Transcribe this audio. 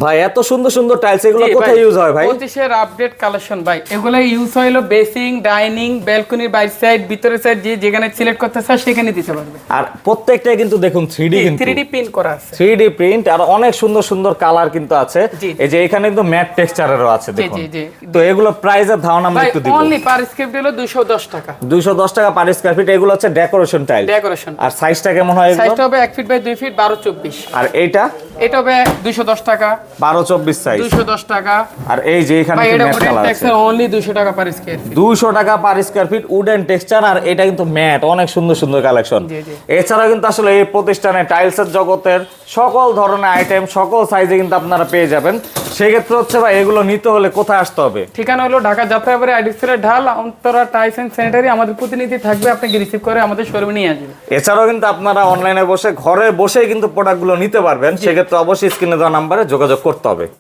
ভাই এত সুন্দর সুন্দর টাইলস, এগুলো কোথায় ইউজ হয় ভাই? পঁচিশের আপডেট কালেকশন ভাই, এগুলো ইউজ হইলো বেসিং, ডাইনিং, ব্যালকনির বাইরে সাইড, ভিতরের সাইড, যেখানে সিলেক্ট করতে চায় সেখানে দিতে পারবে। আর প্রত্যেকটাই কিন্তু দেখুন 3D, কিন্তু 3D প্রিন্ট করা আছে, 3D প্রিন্ট, আর অনেক সুন্দর সুন্দর কালার কিন্তু আছে। এই যে এখানে কিন্তু ম্যাট টেক্সচারেরও আছে দেখুন। তো এগুলো প্রাইসের ধারণা আমরা একটু দিব। অনলি পার স্কয়ার ফিট হলো 210 টাকা। 210 টাকা পার স্কয়ার ফিট। এগুলো হচ্ছে ডেকোরেশন টাইল। ডেকোরেশন। আর সাইজটা কেমন হয় এগুলো? সাইজটা হবে 1 ফিট বাই 2 ফিট, 12-24। আর এইটা এটা হবে 210 টাকা, 12-24 সাইজ, 210 টাকা। আর এই যে এখানে ম্যাট কালার আছে, অনলি 200 টাকা পার স্কয়ার ফিট। 200 টাকা per square feet, wooden texture. আর এটা কিন্তু ম্যাট, অনেক সুন্দর সুন্দর কালেকশন। এছাড়া কিন্তু আসলে এই প্রতিষ্ঠানে টাইলসের জগতের সকল ধরনের আইটেম, সকল সাইজে কিন্তু আপনারা পেয়ে যাবেন। সেক্ষেত্রে হচ্ছে ভাই এগুলো নিতে হলে কোথায় আসতে হবে? ঠিকানা হলো ঢাকা যাত্রাবাড়ি আইডিসেলের ঢাল, অন্তরা টাইলস এন্ড স্যানিটারি। আমাদের প্রতিনিধি থাকবে, আপনাকে রিসিভ করে আমাদের শোরুমে নিয়ে আসবে। এছাড়াও কিন্তু আপনারা অনলাইনে বসে ঘরে বসেই কিন্তু প্রোডাক্টগুলো নিতে পারবেন। সেক্ষেত্রে অবশ্যই স্ক্রিনে দেওয়া নাম্বারে যোগাযোগ করতে হবে।